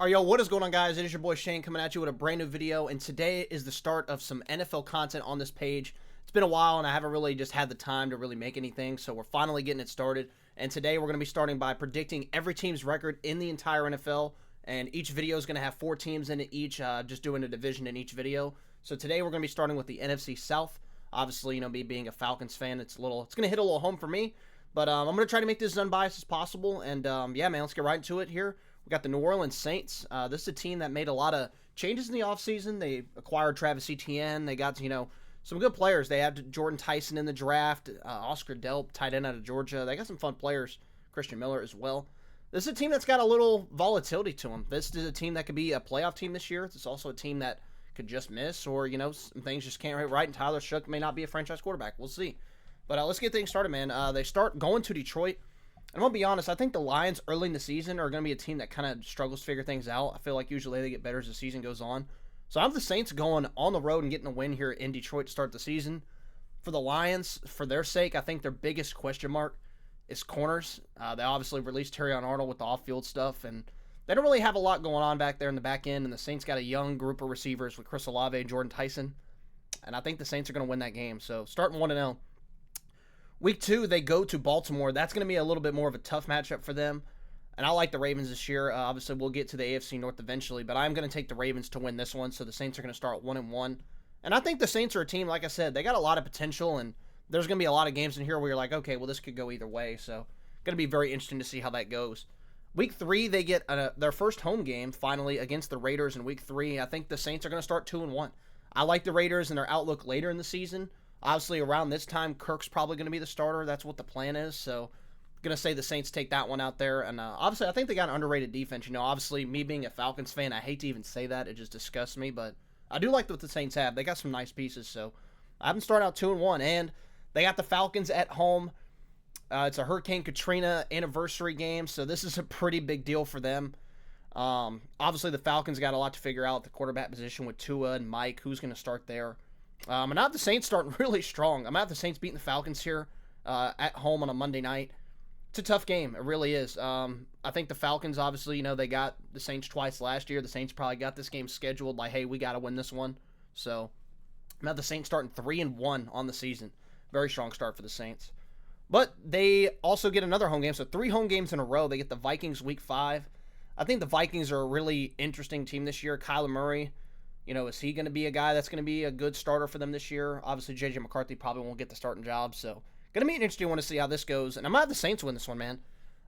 All right, yo, what is going on, guys? It is your boy Shane coming at you with a brand new video, and today is the start of some NFL content on this page. It's been a while, and I haven't really just had the time to really make anything, so we're finally getting it started. And today we're going to be starting by predicting every team's record in the entire NFL, and each video is going to have 4 teams in it each, just doing a division in each video. So today we're going to be starting with the Nfc South. Obviously, me being a Falcons fan, it's going to hit a little home for me, but I'm going to try to make this as unbiased as possible. And yeah, man, let's get right into it here. We got the New Orleans Saints. This is a team that made a lot of changes in the offseason. They acquired Travis Etienne. They got, some good players. They had Jordan Tyson in the draft, Oscar Delp, tight end out of Georgia. They got some fun players, Christian Miller as well. This is a team that's got a little volatility to them. This is a team that could be a playoff team this year. It's also a team that could just miss, or, some things just can't hit right, and Tyler Shook may not be a franchise quarterback. We'll see. But let's get things started, man. They start going to Detroit. And I'm going to be honest, I think the Lions early in the season are going to be a team that kind of struggles to figure things out. I feel like usually they get better as the season goes on. So I have the Saints going on the road and getting a win here in Detroit to start the season. For the Lions, for their sake, I think their biggest question mark is corners. They obviously released Terrion Arnold with the off-field stuff, and they don't really have a lot going on back there in the back end, and the Saints got a young group of receivers with Chris Olave and Jordan Tyson, and I think the Saints are going to win that game. So starting 1-0. Week 2, they go to Baltimore. That's going to be a little bit more of a tough matchup for them. And I like the Ravens this year. Obviously, we'll get to the AFC North eventually, but I'm going to take the Ravens to win this one. So the Saints are going to start 1-1. And I think the Saints are a team, like I said, they got a lot of potential, and there's going to be a lot of games in here where you're like, okay, well, this could go either way. So going to be very interesting to see how that goes. Week 3, they get their first home game, finally, against the Raiders in Week 3. I think the Saints are going to start 2-1. I like the Raiders and their outlook later in the season. Obviously, around this time, Kirk's probably going to be the starter. That's what the plan is. So, I'm going to say the Saints take that one out there. And obviously, I think they got an underrated defense. Obviously, me being a Falcons fan, I hate to even say that. It just disgusts me. But I do like what the Saints have. They got some nice pieces. So, I have them start out 2-1. And they got the Falcons at home. It's a Hurricane Katrina anniversary game. So, this is a pretty big deal for them. Obviously, the Falcons got a lot to figure out at the quarterback position with Tua and Mike. Who's going to start there? And I have the Saints starting really strong. I'm going to have the Saints beating the Falcons here at home on a Monday night. It's a tough game. It really is. I think the Falcons, obviously, they got the Saints twice last year. The Saints probably got this game scheduled like, hey, we got to win this one. So I'm going to have the Saints starting 3-1 on the season. Very strong start for the Saints. But they also get another home game. So 3 home games in a row. They get the Vikings Week 5. I think the Vikings are a really interesting team this year. Kyler Murray. Is he going to be a guy that's going to be a good starter for them this year? Obviously, J.J. McCarthy probably won't get the starting job, so going to be an interesting one to see how this goes. And I'm going to have the Saints win this one, man.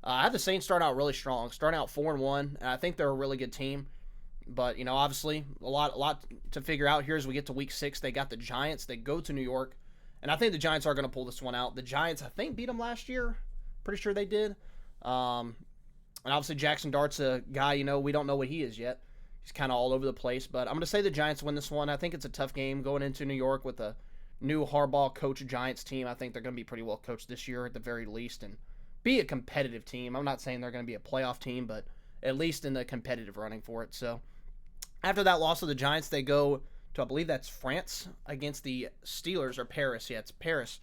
I have the Saints start out really strong, starting out 4-1, and I think they're a really good team. But, obviously, a lot to figure out here as we get to Week 6. They got the Giants. They go to New York, and I think the Giants are going to pull this one out. The Giants, I think, beat them last year. Pretty sure they did. And obviously, Jackson Dart's a guy, we don't know what he is yet. He's kind of all over the place, but I'm going to say the Giants win this one. I think it's a tough game going into New York with a new Harbaugh coach Giants team. I think they're going to be pretty well coached this year at the very least and be a competitive team. I'm not saying they're going to be a playoff team, but at least in the competitive running for it. So after that loss of the Giants, they go to, I believe that's France, against the Steelers, or Paris. Yeah, it's Paris.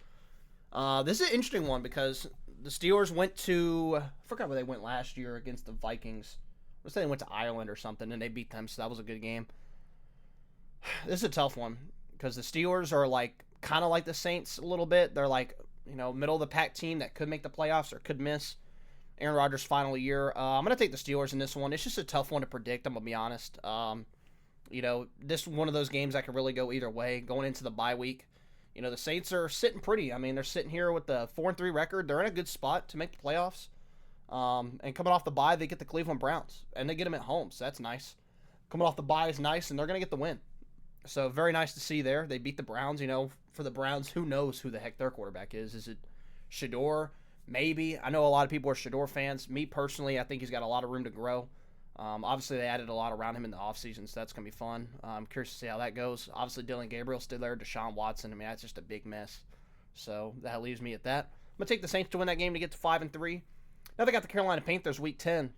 This is an interesting one because the Steelers went to, I forgot where they went last year against the Vikings. Let's say they went to Ireland or something, and they beat them, so that was a good game. This is a tough one, because the Steelers are kind of like the Saints a little bit. They're middle-of-the-pack team that could make the playoffs or could miss. Aaron Rodgers' final year. I'm going to take the Steelers in this one. It's just a tough one to predict, I'm going to be honest. This is one of those games that could really go either way. Going into the bye week, the Saints are sitting pretty. I mean, they're sitting here with the 4-3 record. They're in a good spot to make the playoffs. And coming off the bye, they get the Cleveland Browns, and they get them at home, so that's nice. Coming off the bye is nice, and they're going to get the win. So very nice to see there. They beat the Browns. For the Browns, who knows who the heck their quarterback is? Is it Shador? Maybe. I know a lot of people are Shador fans. Me personally, I think he's got a lot of room to grow. Obviously, they added a lot around him in the offseason, so that's going to be fun. I'm curious to see how that goes. Obviously, Dylan Gabriel's still there. Deshaun Watson, I mean, that's just a big mess. So that leaves me at that. I'm going to take the Saints to win that game to get to 5-3. Now they got the Carolina Panthers Week 10.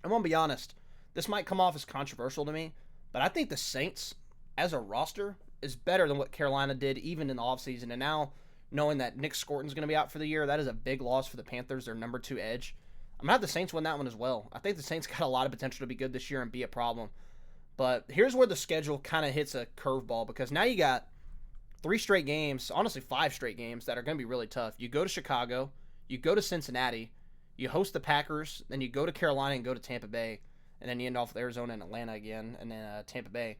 I'm going to be honest. This might come off as controversial to me, but I think the Saints, as a roster, is better than what Carolina did even in the offseason. And now, knowing that Nick Scorton's going to be out for the year, that is a big loss for the Panthers, their number 2 edge. I'm going to have the Saints win that one as well. I think the Saints got a lot of potential to be good this year and be a problem. But here's where the schedule kind of hits a curveball, because now you got 3 straight games, honestly 5 straight games that are going to be really tough. You go to Chicago, you go to Cincinnati, you host the Packers, then you go to Carolina and go to Tampa Bay, and then you end off with Arizona and Atlanta again, and then Tampa Bay.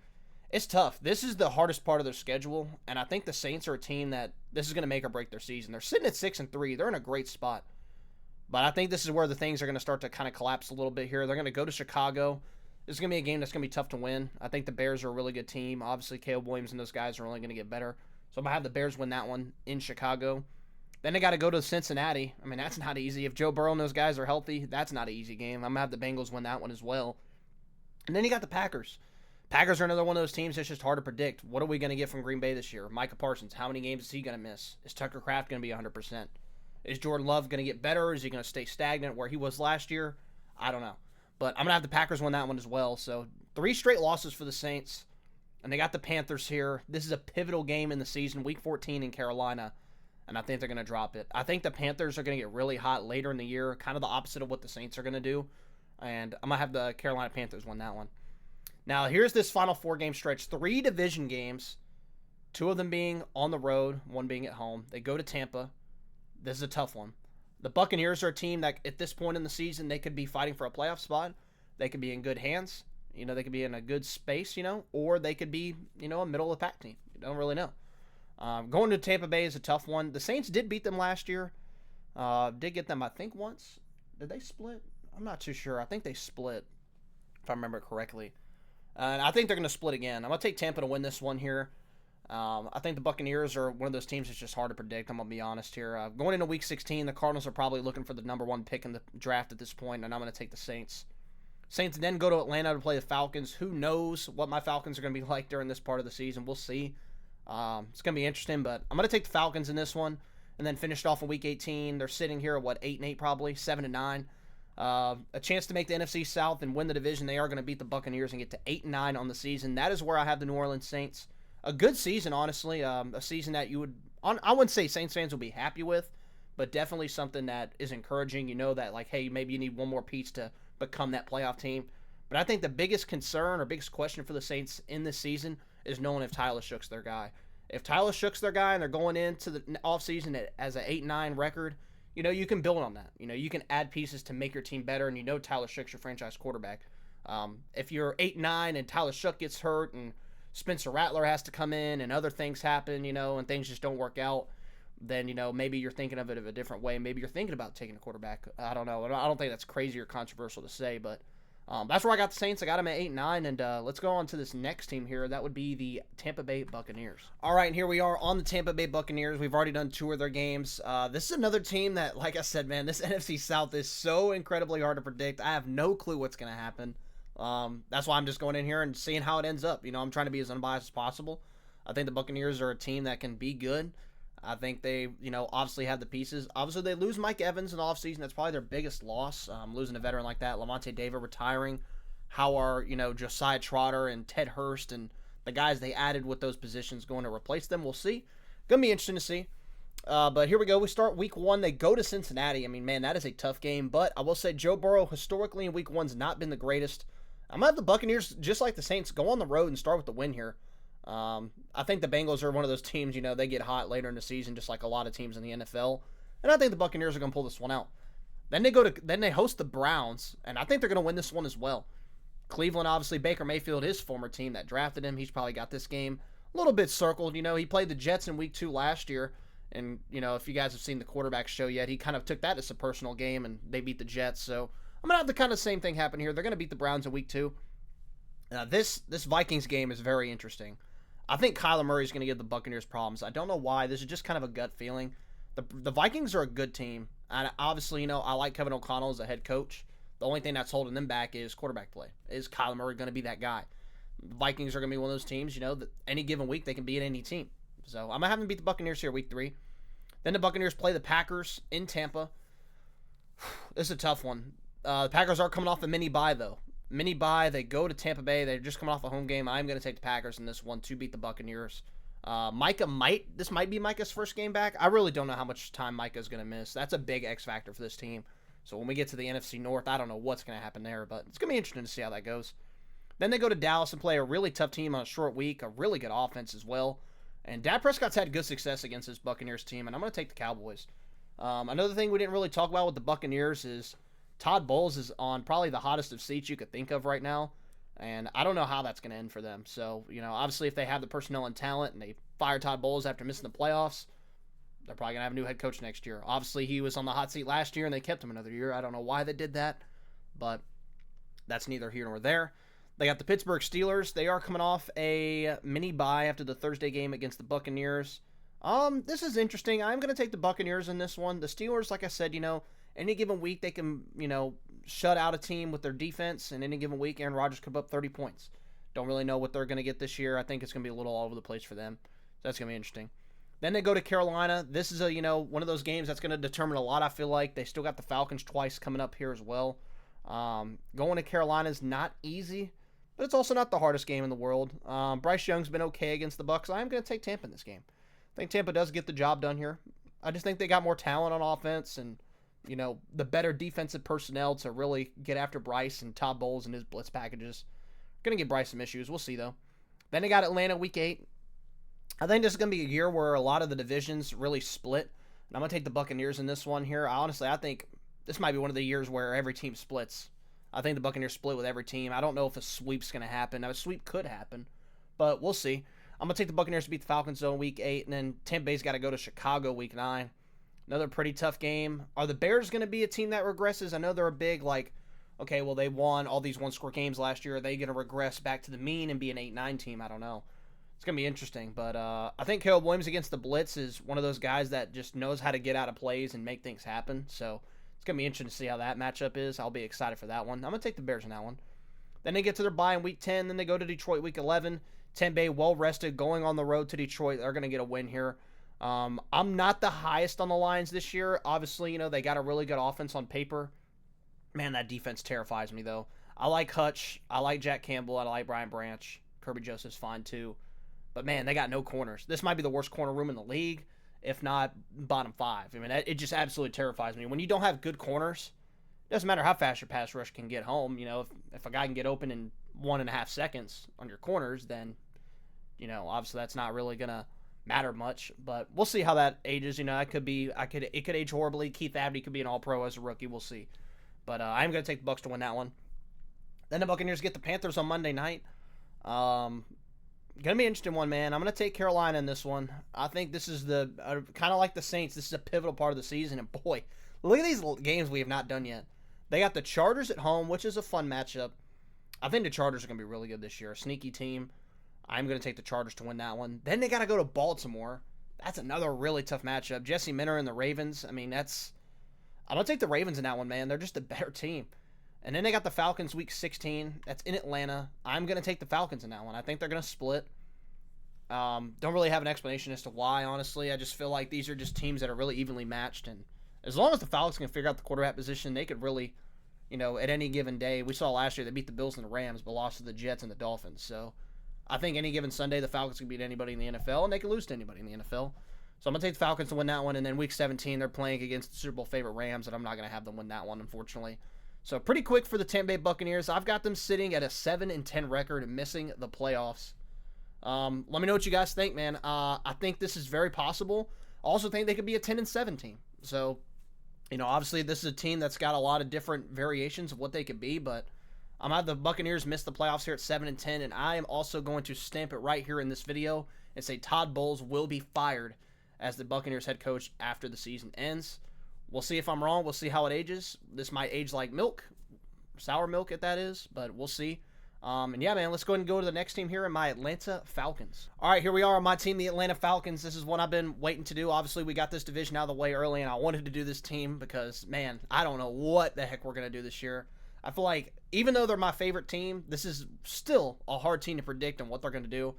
It's tough. This is the hardest part of their schedule, and I think the Saints are a team that this is going to make or break their season. They're sitting at 6-3. They're in a great spot. But I think this is where the things are going to start to kind of collapse a little bit here. They're going to go to Chicago. This is going to be a game that's going to be tough to win. I think the Bears are a really good team. Obviously, Caleb Williams and those guys are only going to get better. So I'm going to have the Bears win that one in Chicago. Then they got to go to Cincinnati. I mean, that's not easy. If Joe Burrow and those guys are healthy, that's not an easy game. I'm going to have the Bengals win that one as well. And then you got the Packers. Packers are another one of those teams that's just hard to predict. What are we going to get from Green Bay this year? Micah Parsons, how many games is he going to miss? Is Tucker Kraft going to be 100%? Is Jordan Love going to get better, or is he going to stay stagnant where he was last year? I don't know. But I'm going to have the Packers win that one as well. So 3 straight losses for the Saints. And they got the Panthers here. This is a pivotal game in the season, Week 14 in Carolina. And I think they're going to drop it. I think the Panthers are going to get really hot later in the year, kind of the opposite of what the Saints are going to do. And I'm going to have the Carolina Panthers win that one. Now, here's this final 4-game stretch. 3 division games, 2 of them being on the road, 1 being at home. They go to Tampa. This is a tough one. The Buccaneers are a team that at this point in the season, they could be fighting for a playoff spot. They could be in good hands. They could be in a good space, or they could be, a middle-of-the-pack team. You don't really know. Going to Tampa Bay is a tough one. The Saints did beat them last year. Did get them, I think, once. Did they split? I'm not too sure. I think they split, if I remember correctly. And I think they're going to split again. I'm going to take Tampa to win this one here. I think the Buccaneers are one of those teams that's just hard to predict. I'm going to be honest here. Going into Week 16, the Cardinals are probably looking for the number 1 pick in the draft at this point, and I'm going to take the Saints. Saints then go to Atlanta to play the Falcons. Who knows what my Falcons are going to be like during this part of the season. We'll see. It's going to be interesting, but I'm going to take the Falcons in this one, and then finish it off in Week 18. They're sitting here at, 8-8 probably, 7-9. A chance to make the NFC South and win the division. They are going to beat the Buccaneers and get to 8-9 on the season. That is where I have the New Orleans Saints. A good season, honestly. A season that I wouldn't say Saints fans will be happy with, but definitely something that is encouraging. That, hey, maybe you need one more piece to become that playoff team. But I think the biggest concern or biggest question for the Saints in this season is knowing if Tyler Shook's their guy. If Tyler Shook's their guy and they're going into the offseason as an 8-9 record, you can build on that. You can add pieces to make your team better, and Tyler Shook's your franchise quarterback. If you're 8-9 and Tyler Shook gets hurt and Spencer Rattler has to come in and other things happen, and things just don't work out, then, maybe you're thinking of it of a different way. Maybe you're thinking about taking a quarterback. I don't know. I don't think that's crazy or controversial to say, but that's where I got the Saints. I got them at 8-9, and let's go on to this next team here. That would be the Tampa Bay Buccaneers. All right, and here we are on the Tampa Bay Buccaneers. We've already done 2 of their games. This is another team that, like I said, man, this NFC South is so incredibly hard to predict. I have no clue what's going to happen. That's why I'm just going in here and seeing how it ends up. I'm trying to be as unbiased as possible. I think the Buccaneers are a team that can be good. I think they, obviously have the pieces. Obviously, they lose Mike Evans in the offseason. That's probably their biggest loss, losing a veteran like that. Lavonte David retiring. How are, Josiah Trotter and Ted Hurst and the guys they added with those positions going to replace them? We'll see. Going to be interesting to see. But here we go. We start Week 1. They go to Cincinnati. I mean, man, that is a tough game. But I will say Joe Burrow, historically in Week 1's not been the greatest. I'm going to have the Buccaneers, just like the Saints, go on the road and start with the win here. I think the Bengals are one of those teams, they get hot later in the season, just like a lot of teams in the NFL. And I think the Buccaneers are going to pull this one out. Then they host the Browns, and I think they're going to win this one as well. Cleveland, obviously, Baker Mayfield, his former team that drafted him, he's probably got this game a little bit circled. He played the Jets in Week 2 last year, and, if you guys have seen the quarterback show yet, he kind of took that as a personal game, and they beat the Jets. So I'm going to have the kind of same thing happen here. They're going to beat the Browns in Week 2. This Vikings game is very interesting. I think Kyler Murray is going to give the Buccaneers problems. I don't know why. This is just kind of a gut feeling. The Vikings are a good team. And obviously, I like Kevin O'Connell as a head coach. The only thing that's holding them back is quarterback play. Is Kyler Murray going to be that guy? The Vikings are going to be one of those teams, that any given week they can beat any team. So I'm going to have them beat the Buccaneers here Week 3. Then the Buccaneers play the Packers in Tampa. This is a tough one. The Packers are coming off a mini bye, though. Mini bye, they go to Tampa Bay. They're just coming off a home game. I'm going to take the Packers in this one to beat the Buccaneers. This might be Micah's first game back. I really don't know how much time Micah's going to miss. That's a big X factor for this team. So when we get to the NFC North, I don't know what's going to happen there, but it's going to be interesting to see how that goes. Then they go to Dallas and play a really tough team on a short week, a really good offense as well. And Dak Prescott's had good success against this Buccaneers team, and I'm going to take the Cowboys. Another thing we didn't really talk about with the Buccaneers is Todd Bowles is on probably the hottest of seats you could think of right now. And I don't know how that's going to end for them. So, obviously if they have the personnel and talent and they fire Todd Bowles after missing the playoffs, they're probably going to have a new head coach next year. Obviously he was on the hot seat last year and they kept him another year. I don't know why they did that, but that's neither here nor there. They got the Pittsburgh Steelers. They are coming off a mini bye after the Thursday game against the Buccaneers. This is interesting. I'm going to take the Buccaneers in this one. The Steelers, like I said, any given week they can, shut out a team with their defense, and any given week Aaron Rodgers could put up 30 points. Don't really know what they're going to get this year. I think it's going to be a little all over the place for them. So that's going to be interesting. Then they go to Carolina. This is one of those games that's going to determine a lot, I feel like. They still got the Falcons twice coming up here as well. Going to Carolina is not easy, but it's also not the hardest game in the world. Bryce Young's been okay against the Bucs. I'm going to take Tampa in this game. I think Tampa does get the job done here. I just think they got more talent on offense and, the better defensive personnel to really get after Bryce and Todd Bowles and his blitz packages. Going to give Bryce some issues. We'll see, though. Then they got Atlanta week 8. I think this is going to be a year where a lot of the divisions really split. And I'm going to take the Buccaneers in this one here. I think this might be one of the years where every team splits. I think the Buccaneers split with every team. I don't know if a sweep's going to happen. Now, a sweep could happen, but we'll see. I'm going to take the Buccaneers to beat the Falcons in week 8, and then Tampa Bay's got to go to Chicago week 9. Another pretty tough game. Are the Bears going to be a team that regresses? I know they're a big, okay, well, they won all these one-score games last year. Are they going to regress back to the mean and be an 8-9 team? I don't know. It's going to be interesting, but I think Caleb Williams against the blitz is one of those guys that just knows how to get out of plays and make things happen, so it's going to be interesting to see how that matchup is. I'll be excited for that one. I'm going to take the Bears in that one. Then they get to their bye in week 10. Then they go to Detroit week 11. Tampa Bay well-rested, going on the road to Detroit. They're going to get a win here. I'm not the highest on the Lions this year. Obviously, they got a really good offense on paper. Man, that defense terrifies me, though. I like Hutch. I like Jack Campbell. I like Brian Branch. Kirby Joseph's fine, too. But, man, they got no corners. This might be the worst corner room in the league, if not bottom 5. I mean, it just absolutely terrifies me. When you don't have good corners, it doesn't matter how fast your pass rush can get home. If a guy can get open in 1.5 seconds on your corners, then, obviously that's not really going to matter much. But we'll see how that ages. It could age horribly. Keith Abney could be an all-pro as a rookie. We'll see. But I'm going to take the Bucs to win that one. Then the Buccaneers get the Panthers on Monday night. Going to be an interesting one, man. I'm going to take Carolina in this one. I think this is kind of like the Saints. This is a pivotal part of the season. And boy, look at these games we have not done yet. They got the Chargers at home, which is a fun matchup. I think the Chargers are going to be really good this year. A sneaky team. I'm going to take the Chargers to win that one. Then they got to go to Baltimore. That's another really tough matchup. Jesse Minter and the Ravens. I'm going to take the Ravens in that one, man. They're just a better team. And then they got the Falcons week 16. That's in Atlanta. I'm going to take the Falcons in that one. I think they're going to split. Don't really have an explanation as to why, honestly. I just feel like these are just teams that are really evenly matched. And as long as the Falcons can figure out the quarterback position, they could really, at any given day. We saw last year they beat the Bills and the Rams, but lost to the Jets and the Dolphins. So I think any given Sunday, the Falcons can beat anybody in the NFL, and they can lose to anybody in the NFL. So I'm going to take the Falcons to win that one. And then week 17, they're playing against the Super Bowl favorite Rams, and I'm not going to have them win that one, unfortunately. So pretty quick for the Tampa Bay Buccaneers. I've got them sitting at a 7-10 record and missing the playoffs. Let me know what you guys think, man. I think this is very possible. I also think they could be a 10-7 team. So, obviously this is a team that's got a lot of different variations of what they could be, but I'm out the Buccaneers miss the playoffs here at 7-10, and I am also going to stamp it right here in this video and say Todd Bowles will be fired as the Buccaneers head coach after the season ends. We'll see if I'm wrong. We'll see how it ages. This might age like milk, sour milk if that is, but we'll see. And yeah, man, let's go ahead and go to the next team here in my Atlanta Falcons. All right, here we are on my team, the Atlanta Falcons. This is what I've been waiting to do. Obviously, we got this division out of the way early, and I wanted to do this team because, man, I don't know what the heck we're going to do this year. I feel like even though they're my favorite team, this is still a hard team to predict on what they're going to do.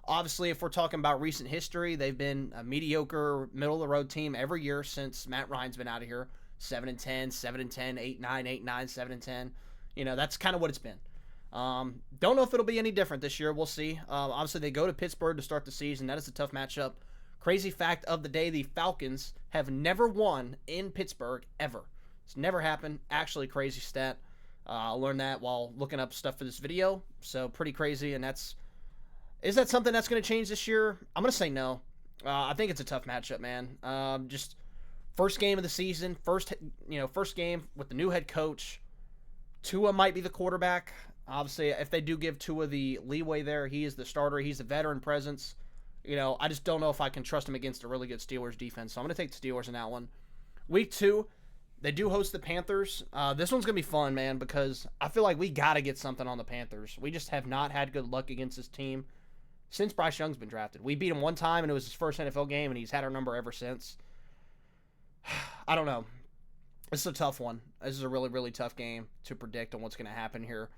Obviously, if we're talking about recent history, they've been a mediocre, middle-of-the-road team every year since Matt Ryan's been out of here. 7-10, 7-10, 8-9, 8-9, 7-10. That's kind of what it's been. Don't know if it'll be any different this year. We'll see. Obviously, they go to Pittsburgh to start the season. That is a tough matchup. Crazy fact of the day, the Falcons have never won in Pittsburgh ever. It's never happened. Actually, crazy stat. I learned that while looking up stuff for this video. So pretty crazy. And is that something that's going to change this year? I'm going to say no. I think it's a tough matchup, man. Just first game of the season, first game with the new head coach. Tua might be the quarterback. Obviously, if they do give Tua the leeway there, he is the starter. He's the veteran presence. I just don't know if I can trust him against a really good Steelers defense. So I'm going to take the Steelers in that one. Week 2, they do host the Panthers. This one's going to be fun, man, because I feel like we got to get something on the Panthers. We just have not had good luck against this team since Bryce Young's been drafted. We beat him one time, and it was his first NFL game, and he's had our number ever since. I don't know. This is a tough one. This is a really, really tough game to predict on what's going to happen here.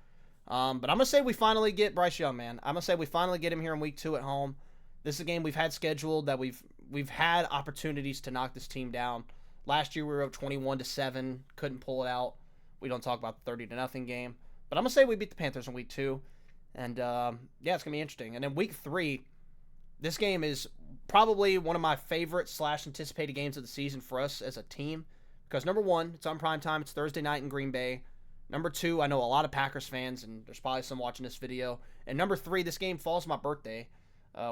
But I'm going to say we finally get Bryce Young, man. I'm going to say we finally get him here in week 2 at home. This is a game we've had scheduled that we've had opportunities to knock this team down. Last year we were up 21-7, couldn't pull it out. We don't talk about the 30-0 game. But I'm going to say we beat the Panthers in week 2. And, yeah, it's going to be interesting. And then week 3, this game is probably one of my favorite / anticipated games of the season for us as a team. Because, number 1, it's on primetime. It's Thursday night in Green Bay. Number 2, I know a lot of Packers fans, and there's probably some watching this video. And number 3, this game falls my birthday,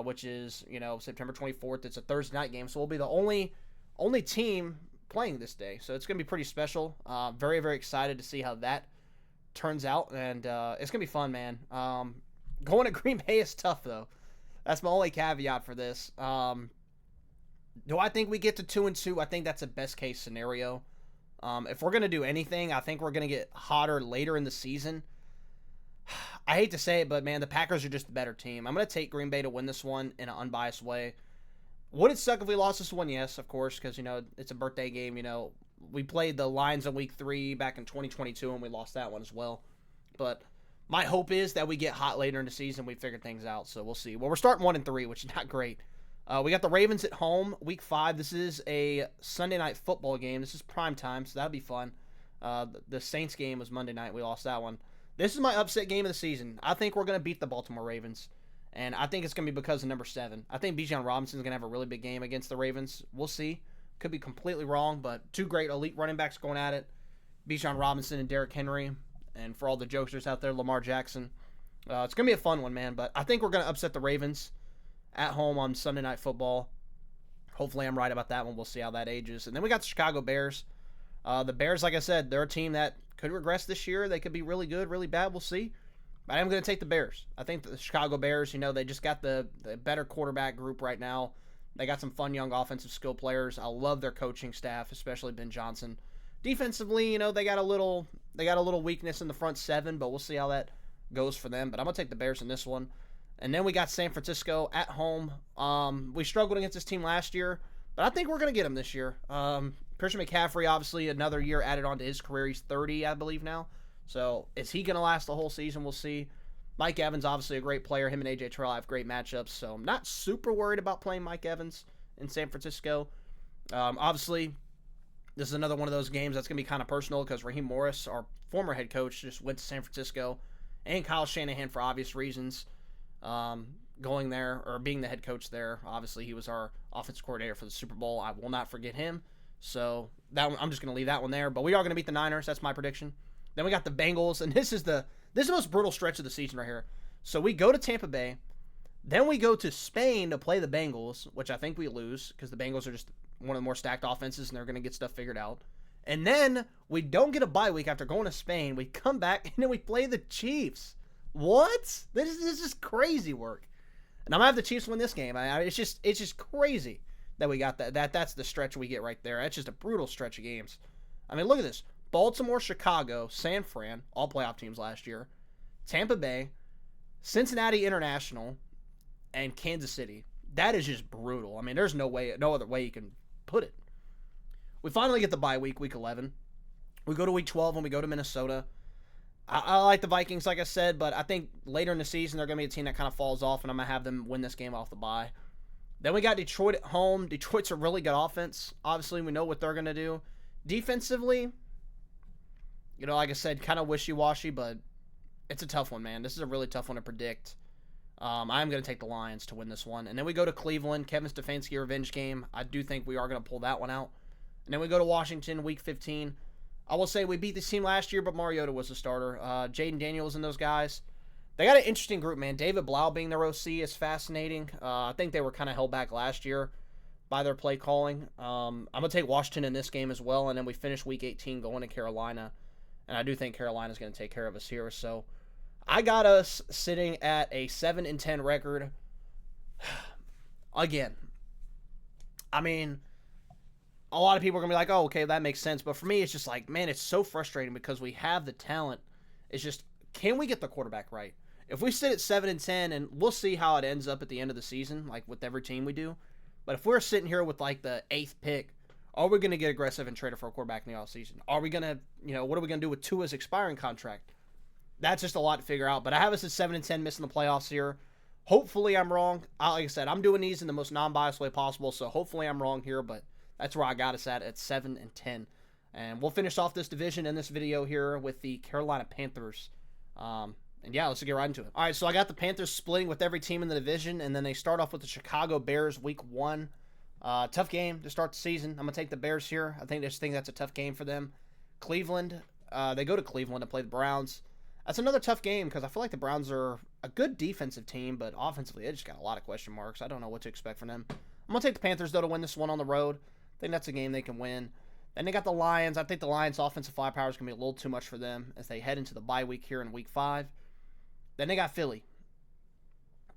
which is, September 24th. It's a Thursday night game, so we'll be the only team playing this day. So it's going to be pretty special. Very, very excited to see how that turns out, and it's going to be fun, man. Going to Green Bay is tough, though. That's my only caveat for this. Do I think we get to 2-2? I think that's a best-case scenario. If we're going to do anything, I think we're going to get hotter later in the season. I hate to say it, but, man, the Packers are just the better team. I'm going to take Green Bay to win this one in an unbiased way. Would it suck if we lost this one? Yes, of course, because, it's a birthday game. We played the Lions in week 3 back in 2022, and we lost that one as well. But my hope is that we get hot later in the season. We figure things out, so we'll see. Well, we're starting 1-3, which is not great. We got the Ravens at home, week 5. This is a Sunday night football game. This is prime time, so that'll be fun. The Saints game was Monday night. We lost that one. This is my upset game of the season. I think we're going to beat the Baltimore Ravens, and I think it's going to be because of number 7. I think Bijan Robinson's going to have a really big game against the Ravens. We'll see. Could be completely wrong, but 2 great elite running backs going at it. Bijan Robinson and Derrick Henry, and for all the jokesters out there, Lamar Jackson. It's going to be a fun one, man, but I think we're going to upset the Ravens at home on Sunday Night Football. Hopefully I'm right about that one. We'll see how that ages. And then we got the Chicago Bears. The Bears, like I said, they're a team that could regress this year. They could be really good, really bad. We'll see. But I am going to take the Bears. I think the Chicago Bears, they just got the better quarterback group right now. They got some fun young offensive skill players. I love their coaching staff, especially Ben Johnson. Defensively, they got a little weakness in the front 7, but we'll see how that goes for them. But I'm going to take the Bears in this one. And then we got San Francisco at home. We struggled against this team last year, but I think we're going to get them this year. Christian McCaffrey, obviously, another year added on to his career. He's 30, I believe, now. So is he going to last the whole season? We'll see. Mike Evans, obviously a great player. Him and A.J. Terrell have great matchups, so I'm not super worried about playing Mike Evans in San Francisco. Obviously, this is another one of those games that's going to be kind of personal because Raheem Morris, our former head coach, just went to San Francisco, and Kyle Shanahan for obvious reasons. Going there or being the head coach there. Obviously, he was our offensive coordinator for the Super Bowl. I will not forget him. So that one, I'm just going to leave that one there. But we are going to beat the Niners. That's my prediction. Then we got the Bengals, and this is the most brutal stretch of the season right here. So we go to Tampa Bay, then we go to Spain to play the Bengals, which I think we lose because the Bengals are just one of the more stacked offenses, and they're going to get stuff figured out. And then we don't get a bye week after going to Spain. We come back, and then we play the Chiefs. What? This is crazy work. And I'm going to have the Chiefs win this game. It's just crazy that we got that. That's the stretch we get right there. That's just a brutal stretch of games. I mean, look at this. Baltimore, Chicago, San Fran, all playoff teams last year. Tampa Bay, Cincinnati International, and Kansas City. That is just brutal. I mean, there's no other way you can put it. We finally get the bye week, week 11. We go to week 12 and we go to Minnesota. I like the Vikings, like I said, but I think later in the season they're going to be a team that kind of falls off, and I'm going to have them win this game off the bye. Then we got Detroit at home. Detroit's a really good offense. Obviously, we know what they're going to do. Defensively, like I said, kind of wishy-washy, but it's a tough one, man. This is a really tough one to predict. I'm going to take the Lions to win this one. And then we go to Cleveland, Kevin Stefanski revenge game. I do think we are going to pull that one out. And then we go to Washington, week 15. I will say we beat this team last year, but Mariota was the starter. Jaden Daniels and those guys. They got an interesting group, man. David Blau being their OC is fascinating. I think they were kind of held back last year by their play calling. I'm going to take Washington in this game as well, and then we finish Week 18 going to Carolina. And I do think Carolina's going to take care of us here. So I got us sitting at a 7-10 record. Again, I mean, a lot of people are going to be like, oh, okay, that makes sense. But for me, it's just like, man, it's so frustrating because we have the talent. It's just, can we get the quarterback right? If we sit at 7-10, and we'll see how it ends up at the end of the season, like with every team we do. But if we're sitting here with like the 8th pick, are we going to get aggressive and trade it for a quarterback in the offseason? Are we going to, what are we going to do with Tua's expiring contract? That's just a lot to figure out. But I have us at 7-10, missing the playoffs here. Hopefully I'm wrong. Like I said, I'm doing these in the most non-biased way possible, so hopefully I'm wrong here, but that's where I got us at 7-10. And we'll finish off this division in this video here with the Carolina Panthers. And yeah, let's get right into it. All right, so I got the Panthers splitting with every team in the division, and then they start off with the Chicago Bears Week 1. Tough game to start the season. I'm going to take the Bears here. I think that's a tough game for them. Cleveland, they go to Cleveland to play the Browns. That's another tough game because I feel like the Browns are a good defensive team, but offensively, they just got a lot of question marks. I don't know what to expect from them. I'm going to take the Panthers, though, to win this one on the road. I think that's a game they can win. Then they got the Lions. I think the Lions' offensive firepower is going to be a little too much for them as they head into the bye week here in Week 5. Then they got Philly.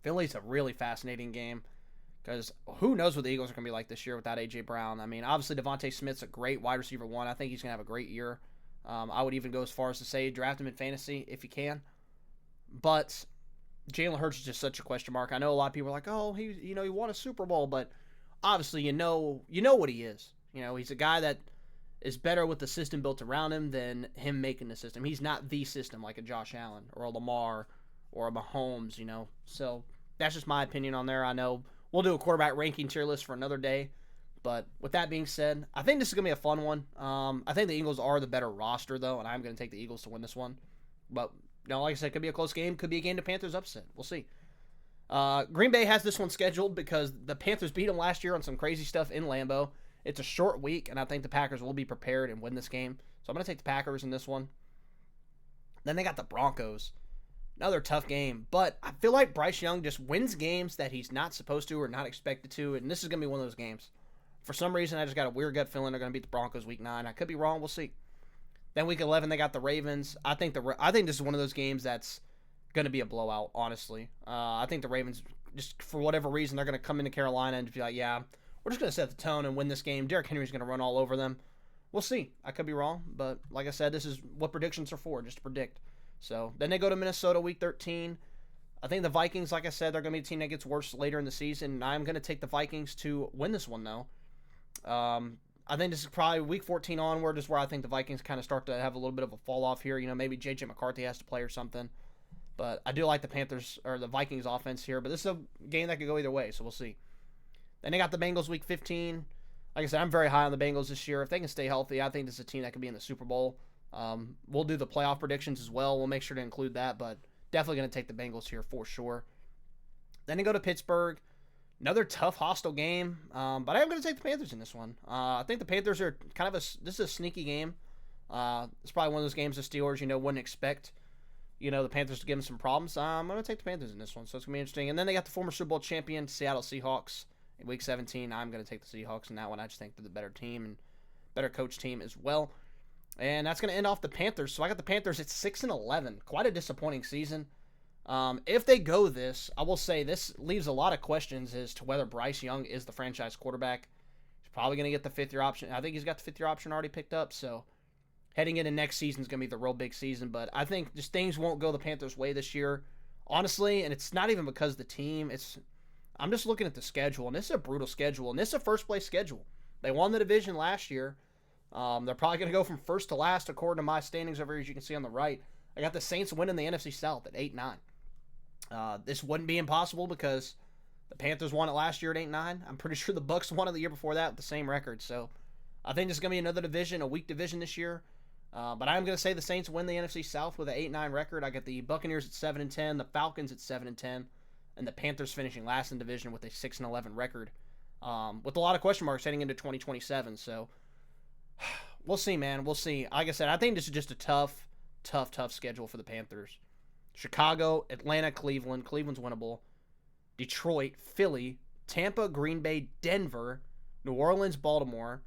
Philly's a really fascinating game because who knows what the Eagles are going to be like this year without A.J. Brown. I mean, obviously, Devontae Smith's a great wide receiver 1. I think he's going to have a great year. I would even go as far as to say draft him in fantasy if you can. But Jalen Hurts is just such a question mark. I know a lot of people are like, oh, he won a Super Bowl, but obviously you know what he is. He's a guy that is better with the system built around him than him making the system. He's not the system like a Josh Allen or a Lamar or a Mahomes, So that's just my opinion on there. I know we'll do a quarterback ranking tier list for another day. But with that being said, I think this is going to be a fun one. I think the Eagles are the better roster, though, and I'm going to take the Eagles to win this one. But, like I said, it could be a close game. Could be a game the Panthers upset. We'll see. Green Bay has this one scheduled because the Panthers beat them last year on some crazy stuff in Lambeau. It's a short week, and I think the Packers will be prepared and win this game. So I'm going to take the Packers in this one. Then they got the Broncos. Another tough game. But I feel like Bryce Young just wins games that he's not supposed to or not expected to, and this is going to be one of those games. For some reason, I just got a weird gut feeling they're going to beat the Broncos Week 9. I could be wrong. We'll see. Then Week 11, they got the Ravens. I think this is one of those games that's going to be a blowout, honestly. I think the Ravens, just for whatever reason, they're going to come into Carolina and be like, yeah, we're just going to set the tone and win this game. Derrick Henry's going to run all over them. We'll see. I could be wrong, but like I said, this is what predictions are for, just to predict. So then they go to Minnesota Week 13. I think the Vikings, like I said, they're going to be a team that gets worse later in the season, and I'm going to take the Vikings to win this one, though. I think this is probably Week 14 onward is where I think the Vikings kind of start to have a little bit of a fall off here. Maybe J.J. McCarthy has to play or something. But I do like the Panthers or the Vikings offense here. But this is a game that could go either way, so we'll see. Then they got the Bengals Week 15. Like I said, I'm very high on the Bengals this year. If they can stay healthy, I think this is a team that could be in the Super Bowl. We'll do the playoff predictions as well. We'll make sure to include that, but definitely going to take the Bengals here for sure. Then they go to Pittsburgh. Another tough, hostile game, but I am going to take the Panthers in this one. I think the Panthers are this is a sneaky game. It's probably one of those games the Steelers, wouldn't expect, the Panthers to give them some problems. I'm going to take the Panthers in this one, so it's going to be interesting. And then they got the former Super Bowl champion, Seattle Seahawks, in Week 17. I'm going to take the Seahawks in that one. I just think they're the better team and better coach team as well. And that's going to end off the Panthers. So I got the Panthers at 6-11. Quite a disappointing season. If they go this, I will say this leaves a lot of questions as to whether Bryce Young is the franchise quarterback. He's probably going to get the 5th-year option. I think he's got the 5th-year option already picked up, so heading into next season is going to be the real big season. But I think just things won't go the Panthers' way this year, honestly, and it's not even because of the team. I'm just looking at the schedule, and this is a brutal schedule, and this is a first-place schedule. They won the division last year. They're probably going to go from first to last according to my standings over here, as you can see on the right. I got the Saints winning the NFC South at 8-9. This wouldn't be impossible because the Panthers won it last year at 8-9. I'm pretty sure the Bucs won it the year before that with the same record. So I think this is going to be another division, a weak division this year. But I'm going to say the Saints win the NFC South with an 8-9 record. I got the Buccaneers at 7-10, the Falcons at 7-10, and the Panthers finishing last in division with a 6-11 record. With a lot of question marks heading into 2027. So We'll see, man. We'll see. Like I said, I think this is just a tough schedule for the Panthers. Chicago, Atlanta, Cleveland. Cleveland's winnable. Detroit, Philly, Tampa, Green Bay, Denver, New Orleans, Baltimore.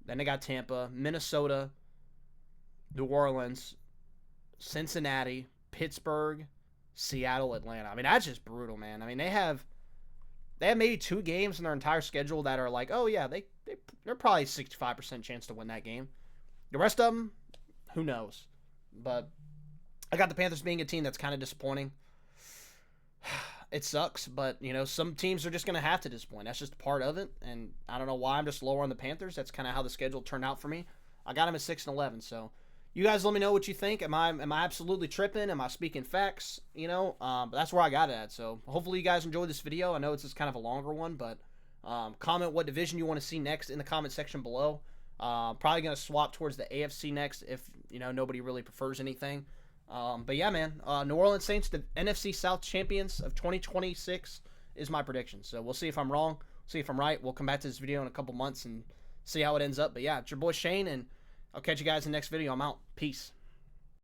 Then they got Tampa, Minnesota, New Orleans, Cincinnati, Pittsburgh, Seattle, Atlanta. I mean, that's just brutal, man. I mean, they have maybe 2 games in their entire schedule that are like, oh yeah, they're probably 65% chance to win that game. The rest of them, who knows? But I got the Panthers being a team that's kind of disappointing. It sucks, but, you know, some teams are just going to have to disappoint. That's just part of it, and I don't know why I'm just lower on the Panthers. That's kind of how the schedule turned out for me. I got them at 6-11, so you guys let me know what you think. Am I absolutely tripping? Am I speaking facts? You know, but that's where I got it at. So hopefully you guys enjoyed this video. I know it's just kind of a longer one, but comment what division you want to see next in the comment section below. Probably going to swap towards the AFC next if, you know, nobody really prefers anything. But yeah, man, New Orleans Saints, the NFC South champions of 2026 is my prediction. So we'll see if I'm wrong, see if I'm right. We'll come back to this video in a couple months and see how it ends up. But yeah, it's your boy Shane, and I'll catch you guys in the next video. I'm out. Peace.